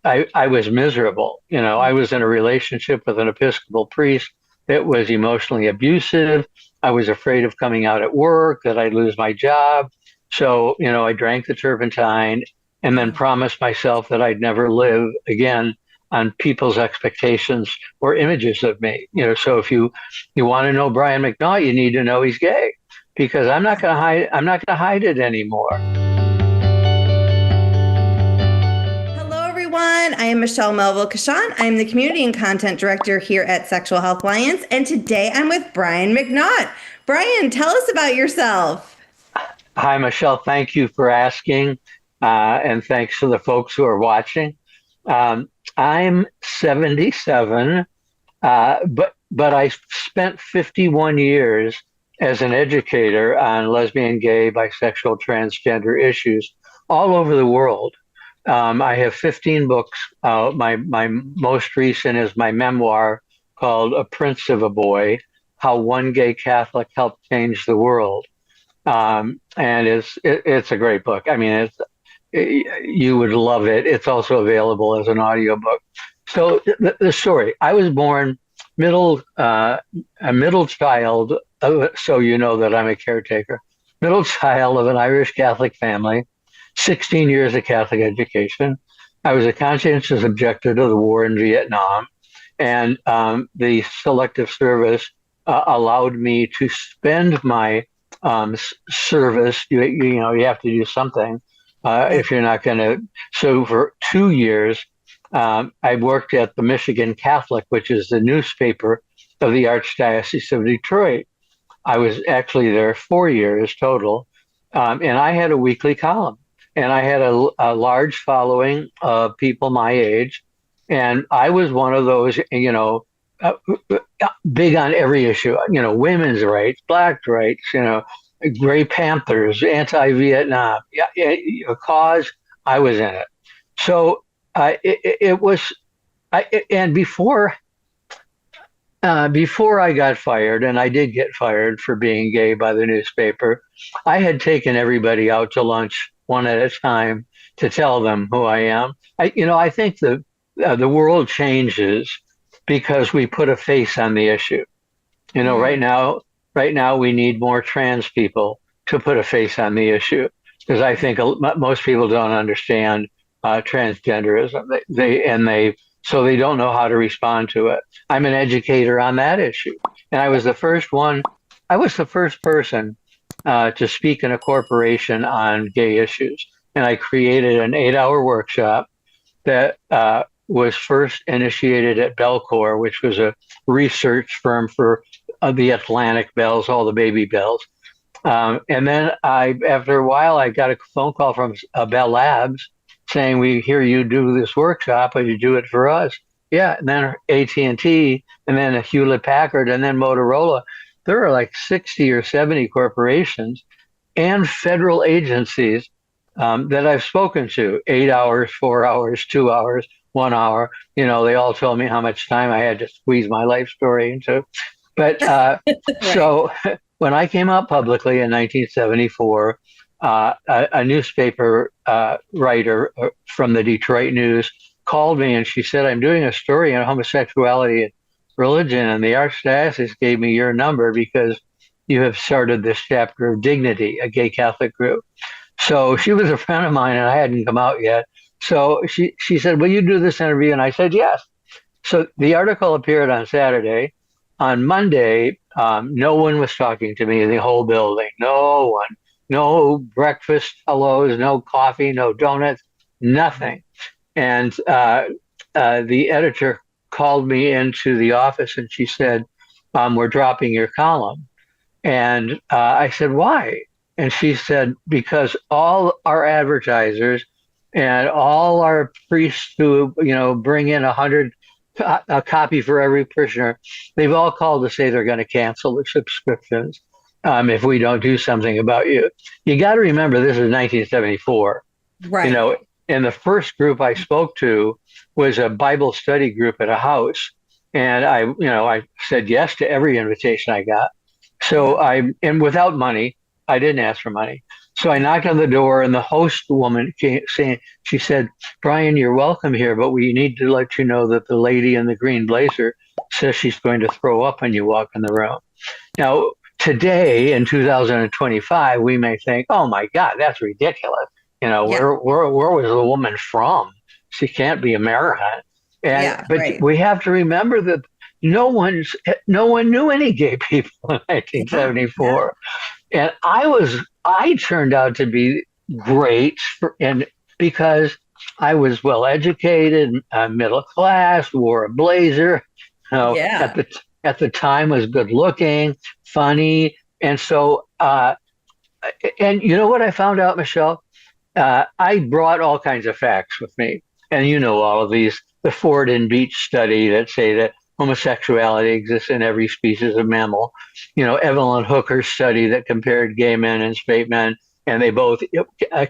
I was miserable. I was in a relationship with an Episcopal priest that was emotionally abusive. I was afraid of coming out at work, that I'd lose my job. So, I drank the turpentine and then promised myself that I'd never live again on people's expectations or images of me. So if you want to know Brian McNaught, you need to know he's gay because I'm not going to hide it anymore. Hello, everyone. I am Michelle Melville Cashon. I'm the Community and Content Director here at Sexual Health Alliance, and today I'm with Brian McNaught. Brian, tell us about yourself. Hi, Michelle. Thank you for asking, and thanks to the folks who are watching. I'm 77, but I spent 51 years as an educator on lesbian, gay, bisexual, transgender issues all over the world. I have 15 books. My most recent is my memoir called A Prince of a Boy, How One Gay Catholic Helped Change the World. And it's a great book. I mean, you would love it. It's also available as an audiobook. So the story, I was born a middle child, so you know that I'm a caretaker, middle child of an Irish Catholic family, 16 years of Catholic education. I was a conscientious objector to the war in Vietnam, and the Selective Service allowed me to spend my service. You have to do something if you're not going to. So for 2 years, I worked at the Michigan Catholic, which is the newspaper of the Archdiocese of Detroit. I was actually there 4 years total, and I had a weekly column. And I had a large following of people my age. And I was one of those, big on every issue, women's rights, black rights, Gray Panthers, anti-Vietnam, a cause, I was in it. So it was, and before I got fired, and I did get fired for being gay by the newspaper, I had taken everybody out to lunch one at a time to tell them who I am. I think the world changes because we put a face on the issue. Right now we need more trans people to put a face on the issue because I think most people don't understand transgenderism. So they don't know how to respond to it. I'm an educator on that issue, and I was the first person to speak in a corporation on gay issues. And I created an 8-hour workshop that was first initiated at Belcor, which was a research firm for the Atlantic bells, all the baby bells. And then after a while, I got a phone call from Bell Labs saying, "We hear you do this workshop, but you do it for us." Yeah, and then AT&T, and then Hewlett Packard, and then Motorola. There are like 60 or 70 corporations and federal agencies that I've spoken to, 8 hours, 4 hours, 2 hours, 1 hour. They all told me how much time I had to squeeze my life story into. But right. So when I came out publicly in 1974, a newspaper writer from the Detroit News called me and she said, "I'm doing a story on homosexuality and religion, and the Archdiocese gave me your number because you have started this chapter of Dignity, a gay Catholic group." So she was a friend of mine and I hadn't come out yet. So she said, "Will you do this interview?" And I said, "Yes." So the article appeared on Saturday. On Monday, no one was talking to me in the whole building. No one. No breakfast hellos, no coffee, no donuts, nothing. And the editor called me into the office and she said, "We're dropping your column." And I said, "Why?" And she said, "Because all our advertisers and all our priests who, bring in a copy for every parishioner, they've all called to say they're going to cancel the subscriptions if we don't do something about you." You got to remember, this is 1974. Right. And the first group I spoke to was a Bible study group at a house. And I said yes to every invitation I got. So and without money, I didn't ask for money. So I knocked on the door, and the host woman came saying, she said, "Brian, you're welcome here, but we need to let you know that the lady in the green blazer says she's going to throw up when you walk in the room." Now, today in 2025, we may think, "Oh my God, that's ridiculous. Yeah. Where was the woman from? She can't be American." Yeah. But Right. we have to remember that no one knew any gay people in Yeah. Yeah. 1974, and I turned out to be great, and because I was well educated, middle class, wore a blazer, Yeah. at the time was good looking, funny, and so and you know what I found out, Michelle? I brought all kinds of facts with me, and all of these, the Ford and Beach study that say that homosexuality exists in every species of mammal. Evelyn Hooker's study that compared gay men and straight men, and they both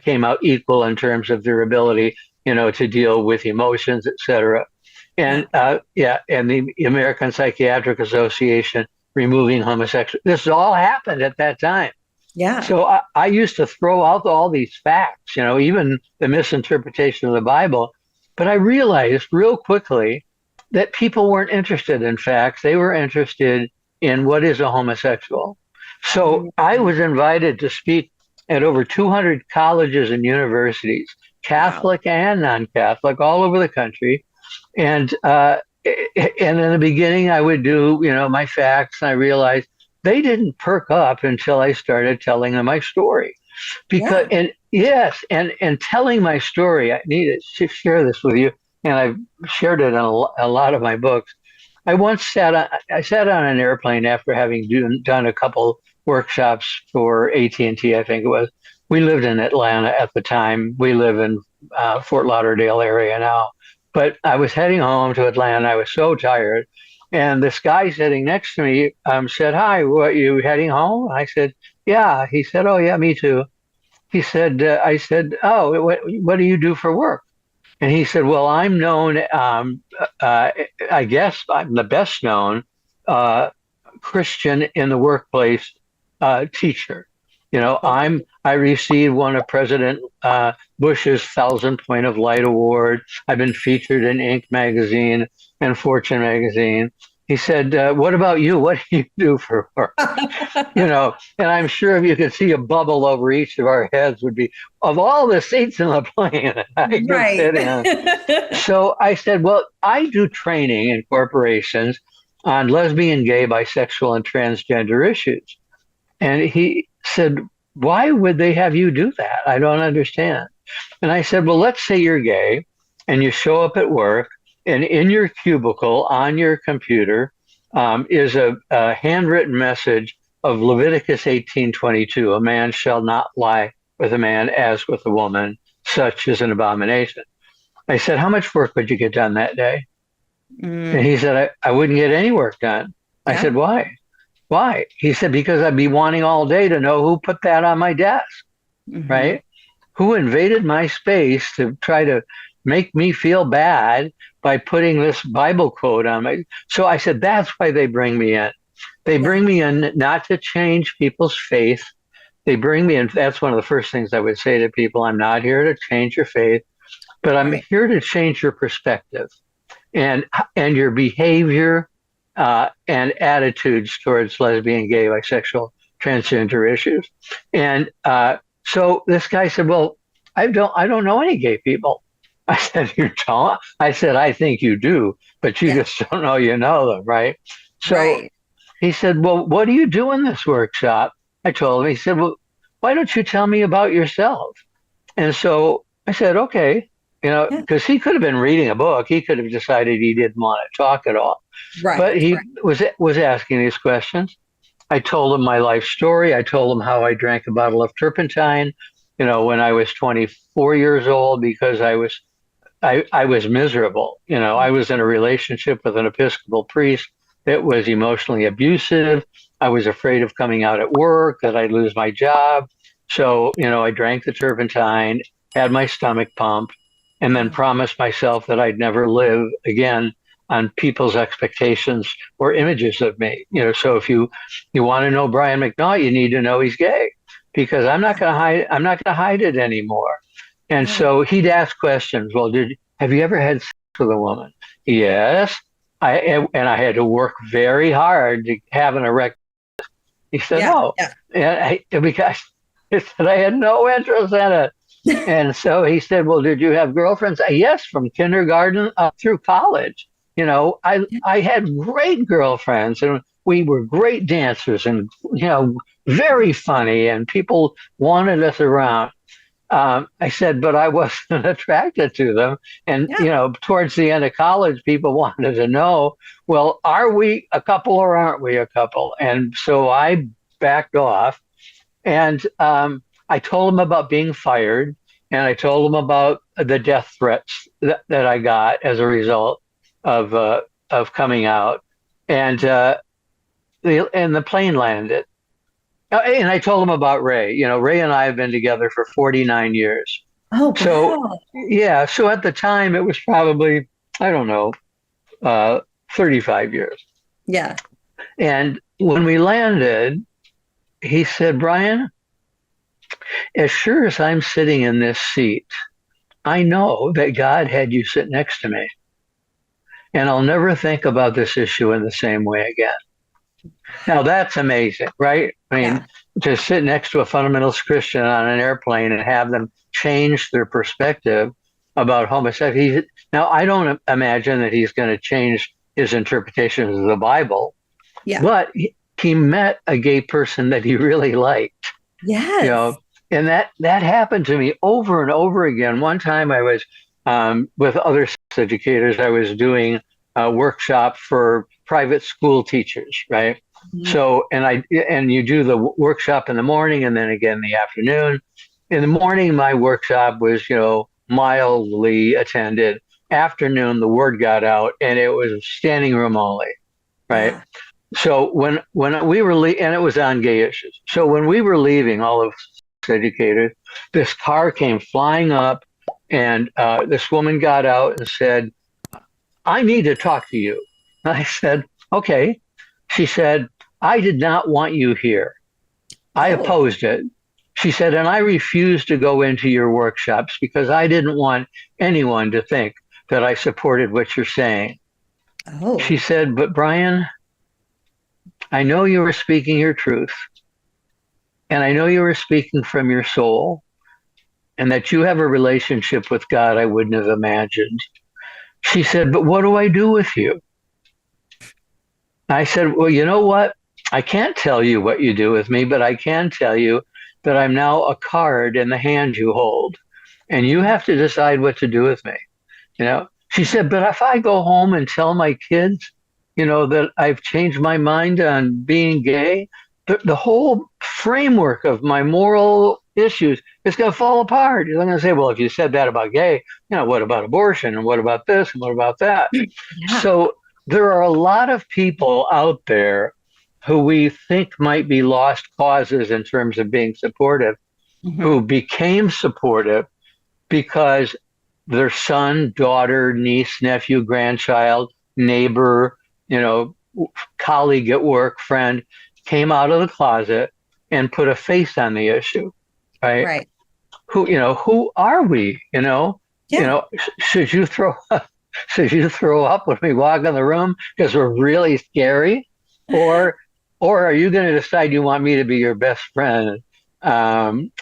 came out equal in terms of their ability, to deal with emotions, etc. Yeah. And and the American Psychiatric Association removing homosexuality. This all happened at that time. Yeah. So I used to throw out all these facts, even the misinterpretation of the Bible. But I realized real quickly that people weren't interested in facts. They were interested in what is a homosexual. So I was invited to speak at over 200 colleges and universities, Wow. Catholic and non-Catholic, all over the country. And in the beginning, I would do, my facts, and I realized they didn't perk up until I started telling them my story. Because, Yeah. and yes, and telling my story, I need to share this with you, and I've shared it in a lot of my books. I sat on an airplane after having done a couple workshops for AT&T, I think it was. We lived in Atlanta at the time. We live in Fort Lauderdale area now. But I was heading home to Atlanta. I was so tired. And this guy sitting next to me said, "Hi, what, you heading home?" I said, "Yeah." He said, "Oh, yeah, me too." He said, I said, "Oh, what do you do for work?" And he said, "Well, I'm known, I guess I'm the best known uh, Christian in the workplace teacher. I received one of President Bush's 1,000 Point of Light Award. I've been featured in Inc. magazine and Fortune magazine." He said, "What about you? What do you do for work?" And I'm sure if you could see a bubble over each of our heads would be, of all the seats in the plane that I could Right. sit in. So I said, "Well, I do training in corporations on lesbian, gay, bisexual, and transgender issues." And he said, "Why would they have you do that? I don't understand." And I said, "Well, let's say you're gay and you show up at work, and in your cubicle on your computer is a handwritten message of Leviticus 18:22, a man shall not lie with a man as with a woman, such is an abomination." I said, "How much work would you get done that day?" And Mm, he said, I wouldn't get any work done. I yeah. said, "Why?" "Why?" He said, "Because I'd be wanting all day to know who put that on my desk, Hmm. right? Who invaded my space to try to make me feel bad by putting this Bible quote on my." So I said, "That's why they bring me in. They Yeah. bring me in not to change people's faith. They bring me in. That's one of the first things I would say to people. I'm not here to change your faith, but I'm Right. here to change your perspective and your behavior and attitudes towards lesbian, gay, bisexual, transgender issues." And so this guy said, "Well, I don't know any gay people." I said, "You don't?" I said, "I think you do, but you Yeah. just don't know you know them, right?" So Right. he said, "Well, what do you do in this workshop?" I told him. He said, "Well, why don't you tell me about yourself?" And so I said, "Okay." Yeah. Because he could have been reading a book. He could have decided he didn't want to talk at all. But Right. he was asking these questions. I told him my life story. I told him how I drank a bottle of turpentine, when I was 24 years old, because I was miserable. I was in a relationship with an Episcopal priest that was emotionally abusive. I was afraid of coming out at work, that I'd lose my job. So, I drank the turpentine, had my stomach pumped, and then Yeah. promised myself that I'd never live again on people's expectations or images of me. So if you want to know Brian McNaught, you need to know he's gay, because I'm not going to hide it anymore. And Yeah. so he'd ask questions. Well, have you ever had sex with a woman? Yes. And I had to work very hard to have an erect. He said, Yeah. oh, because he said I had no interest in it. And so he said, well, did you have girlfriends? Yes, from kindergarten up through college. I had great girlfriends, and we were great dancers, and very funny, and people wanted us around. I said, but I wasn't attracted to them. And, Yeah. towards the end of college, people wanted to know, well, are we a couple or aren't we a couple? And so I backed off, and I told them about being fired, and I told them about the death threats that I got as a result of coming out. And the plane landed. And I told him about Ray. Ray and I have been together for 49 years. Oh, So, wow. yeah. So at the time, it was probably, I don't know, 35 years. Yeah. And when we landed, he said, Brian, as sure as I'm sitting in this seat, I know that God had you sit next to me. And I'll never think about this issue in the same way again. Now that's amazing, right? I mean, to sit next to a fundamentalist Christian on an airplane and have them change their perspective about homosexuality. Now, I don't imagine that he's going to change his interpretation of the Bible, but he met a gay person that he really liked. Yes. And that happened to me over and over again. One time I was with other educators, I was doing a workshop for private school teachers, right? Mm-hmm. So, and you do the workshop in the morning and then again in the afternoon. In the morning, my workshop was, mildly attended. Afternoon, the word got out and it was standing room only, right? Yeah. So when we were and it was on gay issues. So when we were leaving, all of educators, this car came flying up, and this woman got out and said, I need to talk to you. I said, okay. She said, I did not want you here. I opposed it. She said, and I refused to go into your workshops because I didn't want anyone to think that I supported what you're saying. Oh. She said, but Brian, I know you were speaking your truth. And I know you were speaking from your soul, and that you have a relationship with God I wouldn't have imagined. She said, but what do I do with you? I said, well, you know what? I can't tell you what you do with me, but I can tell you that I'm now a card in the hand you hold, and you have to decide what to do with me. She said, but if I go home and tell my kids, that I've changed my mind on being gay, the whole framework of my moral issues is going to fall apart. You're going to say, well, if you said that about gay, what about abortion? And what about this? And what about that? Yeah. So there are a lot of people out there who we think might be lost causes in terms of being supportive, who became supportive because their son, daughter, niece, nephew, grandchild, neighbor, colleague at work, friend, came out of the closet and put a face on the issue, right? Right. Who are we? Should you throw up when we walk in the room because we're really scary, or are you going to decide you want me to be your best friend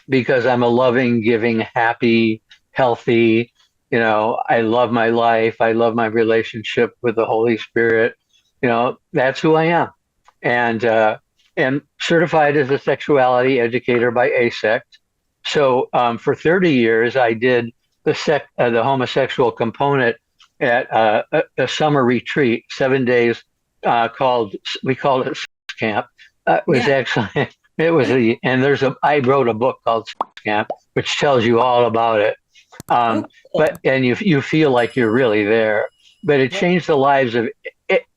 because I'm a loving, giving, happy, healthy? I love my life. I love my relationship with the Holy Spirit. That's who I am, and certified as a sexuality educator by ASECT. So for 30 years, I did the homosexual component at a summer retreat, 7 days, we called it camp. It was actually, I wrote a book called Camp, which tells you all about it. And you feel like you're really there. But it changed the lives of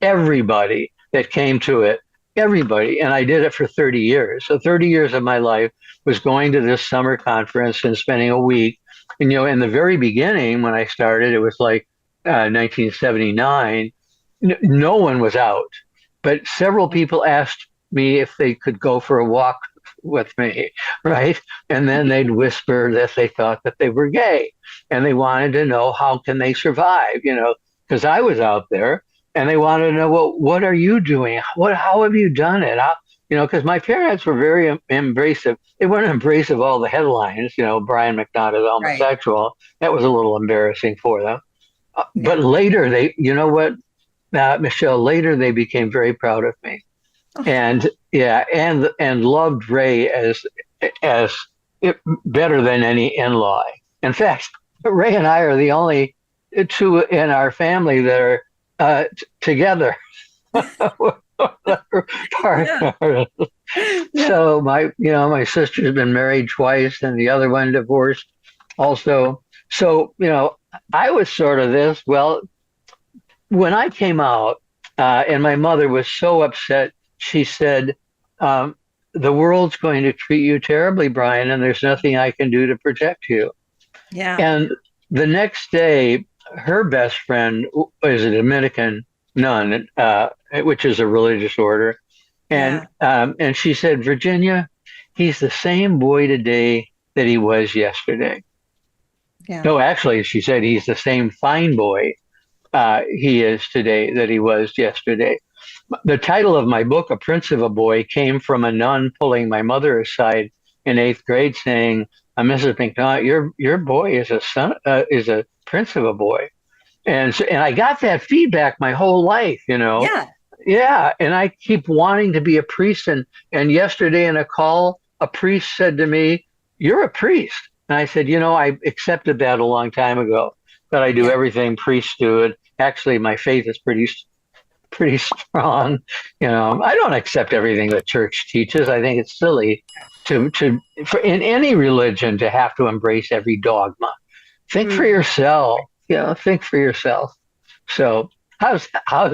everybody that came to it. Everybody. And I did it for 30 years. So 30 years of my life was going to this summer conference and spending a week. And, in the very beginning, when I started, it was like 1979, no one was out. But several people asked me if they could go for a walk with me, right? And then they'd whisper that they thought that they were gay, and they wanted to know how can they survive, because I was out there, and they wanted to know, well, what are you doing? How have you done it? Because my parents were very embracive. They weren't embracive of all the headlines, Brian McNaught is Right. homosexual. That was a little embarrassing for them. But Yeah. later, Michelle, later they became very proud of me, Oh, and yeah, and loved Ray as better than any in-law. In fact, Ray and I are the only two in our family that are together. yeah. Partner. Yeah. So my sister's been married twice, and the other one divorced also. So I was sort of this. Well, when I came out, and my mother was so upset, she said, "The world's going to treat you terribly, Brian, and there's nothing I can do to protect you." Yeah. And the next day, her best friend is a Dominican nun, which is a religious order, Yeah. and she said, "Virginia, he's the same boy today that he was yesterday." Yeah. No, actually, she said he's the same fine boy he is today that he was yesterday. The title of my book, A Prince of a Boy, came from a nun pulling my mother aside in eighth grade, saying, "Mrs. McNaught, your boy is a prince of a boy," and I got that feedback my whole life, Yeah. Yeah, and I keep wanting to be a priest, and yesterday in a call, a priest said to me, "You're a priest," and I said, I accepted that a long time ago, that I do Yeah. everything priests do. And actually, my faith is pretty strong. I don't accept everything the church teaches. I think it's silly in any religion to have to embrace every dogma. Think for Mm. yourself. Think for yourself. So how's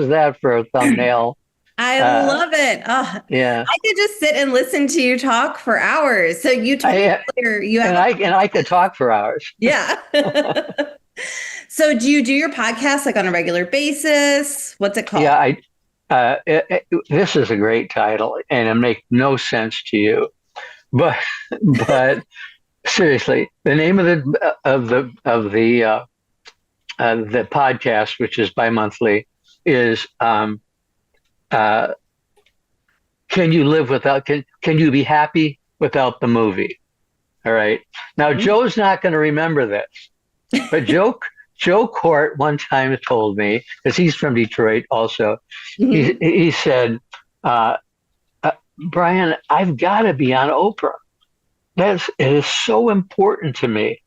that for a thumbnail? I Uh, love it. Oh, yeah, I could just sit and listen to you talk for hours. So you told me I earlier you have and a I could talk for hours. yeah. So do you do your podcast like on a regular basis? What's it Yeah, called? this is a great title, and it makes no sense to you, but but seriously, the name of the podcast, which is bi-monthly, is uh, "Can you live without? Can you be happy without the movie?" All right. Now Mhm. Joe's not going to remember this, but Joe Kort one time told me, because he's from Detroit also. He Mhm. he said, uh, "Brian, I've got to be on Oprah. It is so important to me.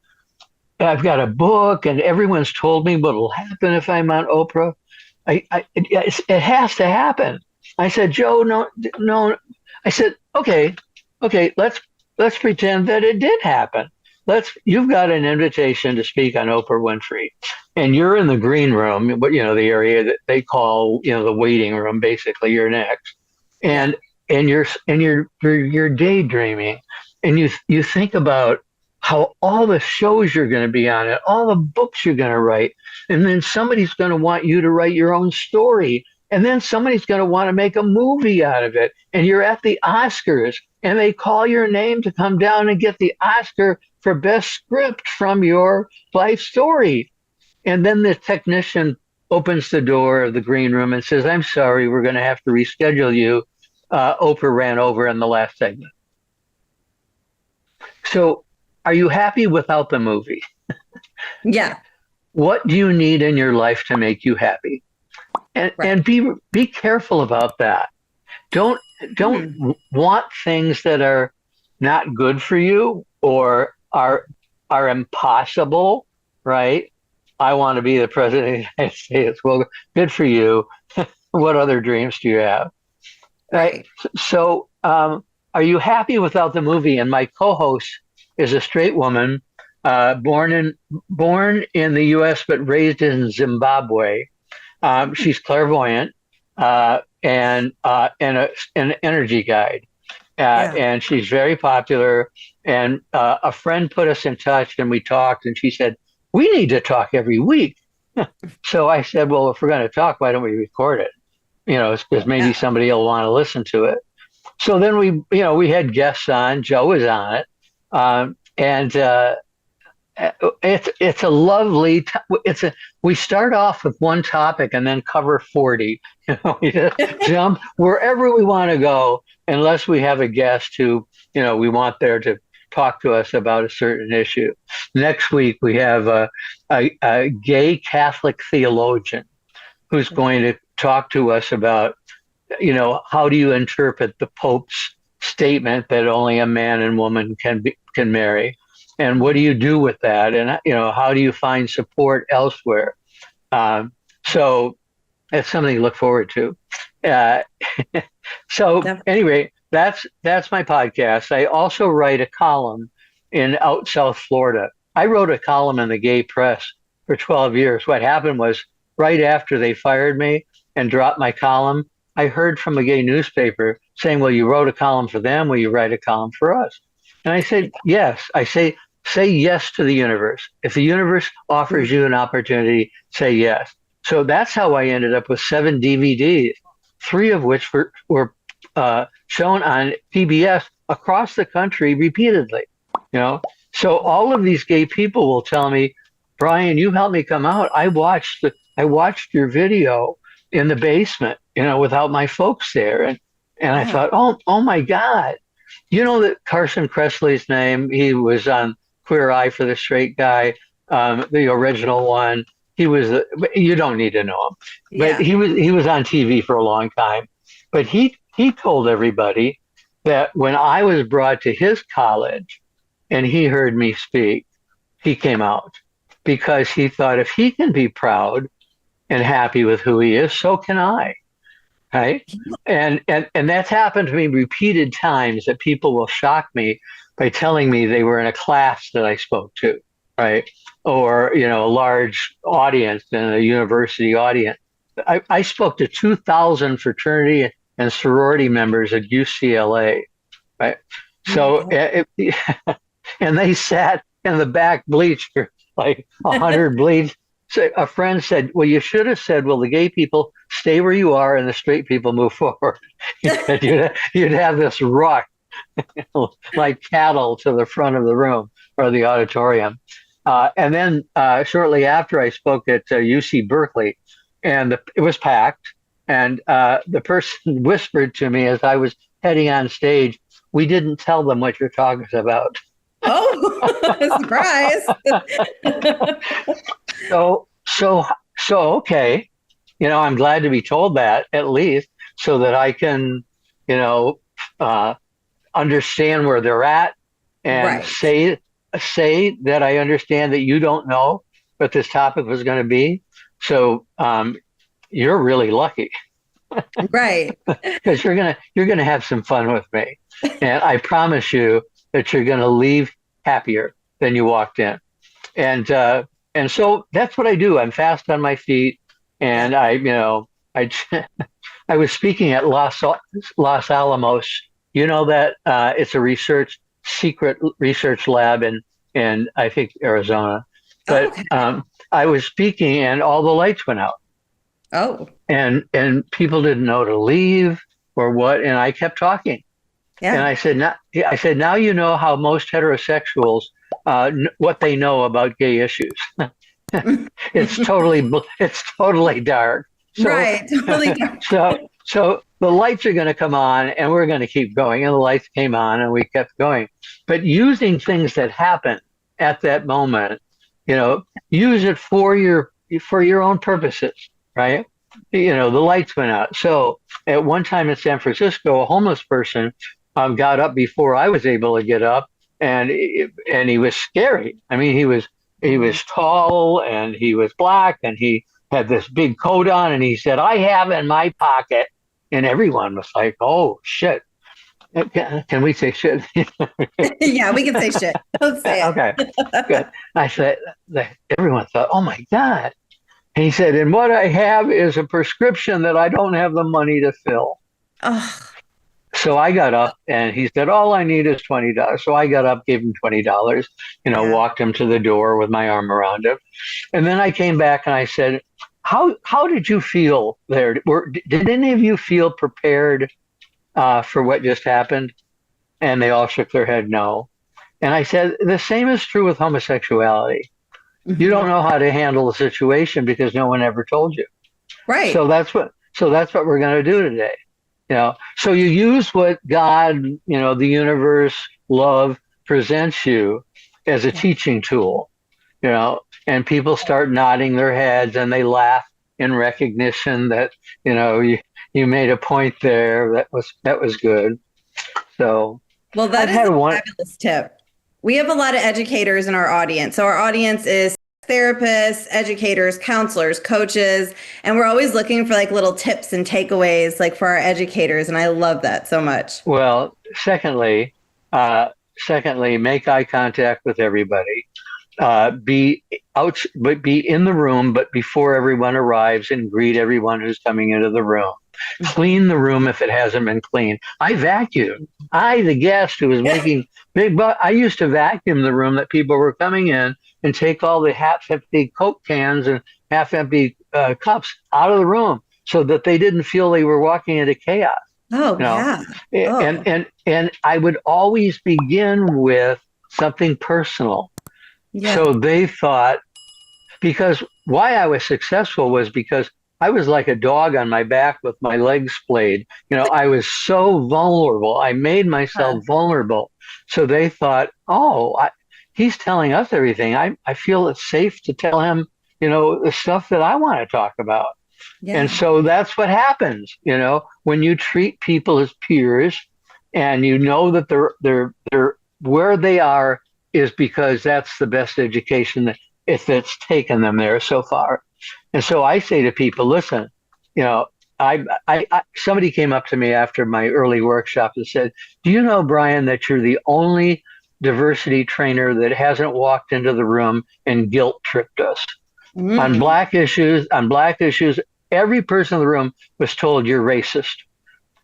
I've got a book, and everyone's told me what will happen if I'm on Oprah. It has to happen." I said, "Joe, no, no." I said, okay, let's pretend that it did happen. You've got an invitation to speak on Oprah Winfrey, and you're in the green room, but the area that they call, the waiting room. Basically, you're next, Yeah. and you're daydreaming, and you think about how all the shows you're going to be on it, all the books you're going to write, and then somebody's going to want you to write your own story, and then somebody's going to want to make a movie out of it, and you're at the Oscars, and they call your name to come down and get the Oscar for best script from your life story. And then the technician opens the door of the green room and says, "I'm sorry, we're going to have to reschedule you. Oprah ran over in the last segment." So, are you happy without the movie? Yeah. What do you need in your life to make you happy? And Right. and be careful about that. Don't don't Hmm. want things that are not good for you or are impossible, right? I want to be the president of the United States. Well, good for you. What other dreams do you have? Right. Right. So, are you happy without the movie? And my co-host is a straight woman, born in the U.S. but raised in Zimbabwe. She's clairvoyant, and an energy guide, Yeah. and she's very popular. And a friend put us in touch, and we talked, and she said, "We need to talk every week." So I said, "Well, if we're going to talk, why don't we record it? Because maybe Yeah. somebody will want to listen to it." so then we had guests on. Joe was on it, and it's a lovely. We start off with one topic and then cover 40. We just jump wherever we want to go, unless we have a guest who we want there to talk to us about a certain issue. Next week we have a gay Catholic theologian who's going to talk to us about how do you interpret the Pope's statement that only a man and woman can marry, and what do you do with that, and how do you find support elsewhere? So it's something to look forward to. So anyway, that's my podcast. I also write a column in Out South Florida. I wrote a column in the gay press for 12 years. What happened was, right after they fired me and dropped my column, I heard from a gay newspaper saying, well, you wrote a column for them, will you write a column for us? And I said, yes. I say yes to the universe. If the universe offers you an opportunity, say yes. So that's how I ended up with 7 DVDs, 3 of which were shown on PBS across the country repeatedly. So all of these gay people will tell me, Brian, you helped me come out. I watched your video in the basement, without my folks there, and I thought, oh my God, that Carson Kressley's name? He was on Queer Eye for the Straight Guy, the original one. He was. You don't need to know him, but he was on TV for a long time. But he told everybody that when I was brought to his college, and he heard me speak, he came out because he thought if he can be proud and happy with who he is, so can I. Right? And that's happened to me repeated times, that people will shock me by telling me they were in a class that I spoke to, right? Or, a large audience in a university audience. I spoke to 2,000 fraternity and sorority members at UCLA, right? So, and they sat in the back bleacher, like 100 bleachers. So a friend said, well, you should have said, well, the gay people stay where you are and the straight people move forward. You'd have this rush like cattle to the front of the room or the auditorium. And then shortly after, I spoke at UC Berkeley, and it was packed. And the person whispered to me as I was heading on stage, we didn't tell them what you're talking about. Oh, surprise. So okay. I'm glad to be told that, at least, so that I can, understand where they're at, and say that I understand that you don't know what this topic was going to be. So you're really lucky. Right. Because you're gonna have some fun with me. And I promise you that you're gonna leave happier than you walked in. And so that's what I do. I'm fast on my feet, and I was speaking at Los Alamos. That it's a secret research lab in I think Arizona. But I was speaking, and all the lights went out. Oh. And people didn't know to leave or what, and I kept talking. Yeah. And I said, now you know how most heterosexuals what they know about gay issues. It's totally dark. So, right. Totally dark. So the lights are going to come on, and we're going to keep going. And the lights came on, and we kept going. But using things that happen at that moment, use it for your own purposes, right? The lights went out. So at one time in San Francisco, a homeless person got up before I was able to get up, and he was scary. I mean, he was tall, and he was black, and he had this big coat on, and he said, "I have in my pocket," and everyone was like, "Oh shit." Can we say shit? Yeah, we can say shit. Don't say it. Okay, good. I said, everyone thought, "Oh my God." And he said, "And what I have is a prescription that I don't have the money to fill." Oh. So I got up, and he said, "All I need is $20." So I got up, gave him $20, walked him to the door with my arm around him. And then I came back and I said, how did you feel there? Did any of you feel prepared for what just happened? And they all shook their head no. And I said, the same is true with homosexuality. You don't know how to handle the situation because no one ever told you. Right. So that's what we're going to do today. So you use what God, the universe, love presents you as a teaching tool, and people start nodding their heads and they laugh in recognition that, you made a point there. That was good. So, well, that is a fabulous tip. We have a lot of educators in our audience. So our audience is therapists, educators, counselors, coaches, and we're always looking for like little tips and takeaways like for our educators. And I love that so much. Well, secondly, make eye contact with everybody. Be in the room, but before everyone arrives, and greet everyone who's coming into the room. Clean the room if it hasn't been cleaned. I vacuum. The guest who was making big bucks, I used to vacuum the room that people were coming in and take all the half-empty Coke cans and half-empty cups out of the room so that they didn't feel they were walking into chaos. Oh, yeah. Oh. And I would always begin with something personal. Yeah. So they thought, because why I was successful was because I was like a dog on my back with my legs splayed. I was so vulnerable. I made myself vulnerable. So they thought, he's telling us everything. I feel it's safe to tell him, the stuff that I want to talk about. Yeah. And so that's what happens, when you treat people as peers and that they're where they are is because that's the best education if it's taken them there so far. And so I say to people, listen, somebody came up to me after my early workshop and said, do you know, Brian, that you're the only diversity trainer that hasn't walked into the room and guilt tripped us? On black issues, every person in the room was told you're racist.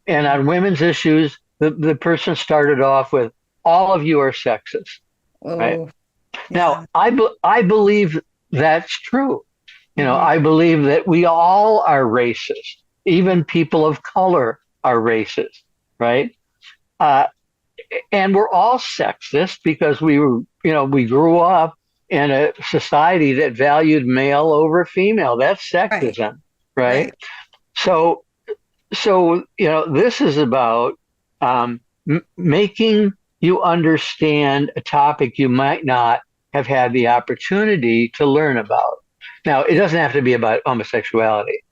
And on women's issues, the person started off with, all of you are sexist. Right? Yeah. Now, I believe that's true. I believe that we all are racist. Even people of color are racist, right? And we're all sexist because we grew up in a society that valued male over female. That's sexism, right? So this is about making you understand a topic you might not have had the opportunity to learn about. Now, it doesn't have to be about homosexuality,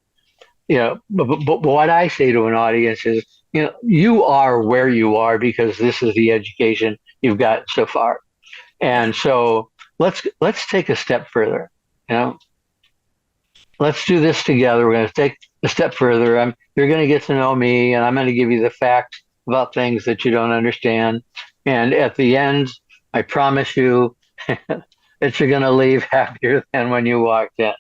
but what I say to an audience is, you are where you are because this is the education you've gotten so far. And so let's take a step further, Let's do this together. We're going to take a step further. You're going to get to know me, and I'm going to give you the facts about things that you don't understand. And at the end, I promise you that you're going to leave happier than when you walked in.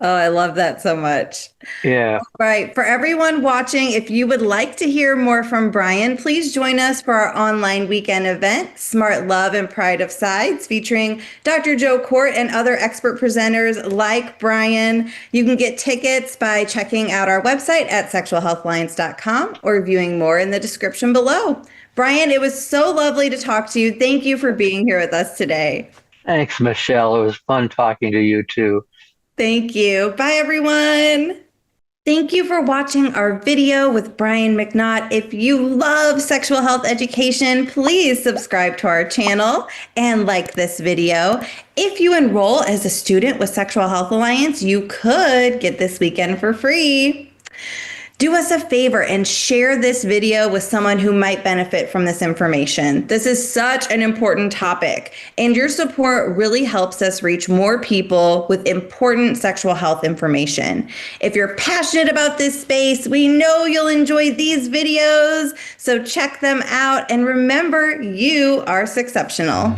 Oh, I love that so much. Yeah. All right. For everyone watching, if you would like to hear more from Brian, please join us for our online weekend event, Smart Love and Pride of Sides, featuring Dr. Joe Kort and other expert presenters like Brian. You can get tickets by checking out our website at sexualhealthalliance.com or viewing more in the description below. Brian, it was so lovely to talk to you. Thank you for being here with us today. Thanks, Michelle. It was fun talking to you too. Thank you. Bye, everyone. Thank you for watching our video with Brian McNaught. If you love sexual health education, please subscribe to our channel and like this video. If you enroll as a student with Sexual Health Alliance, you could get this weekend for free. Do us a favor and share this video with someone who might benefit from this information. This is such an important topic, and your support really helps us reach more people with important sexual health information. If you're passionate about this space, we know you'll enjoy these videos, so check them out, and remember, you are sexceptional.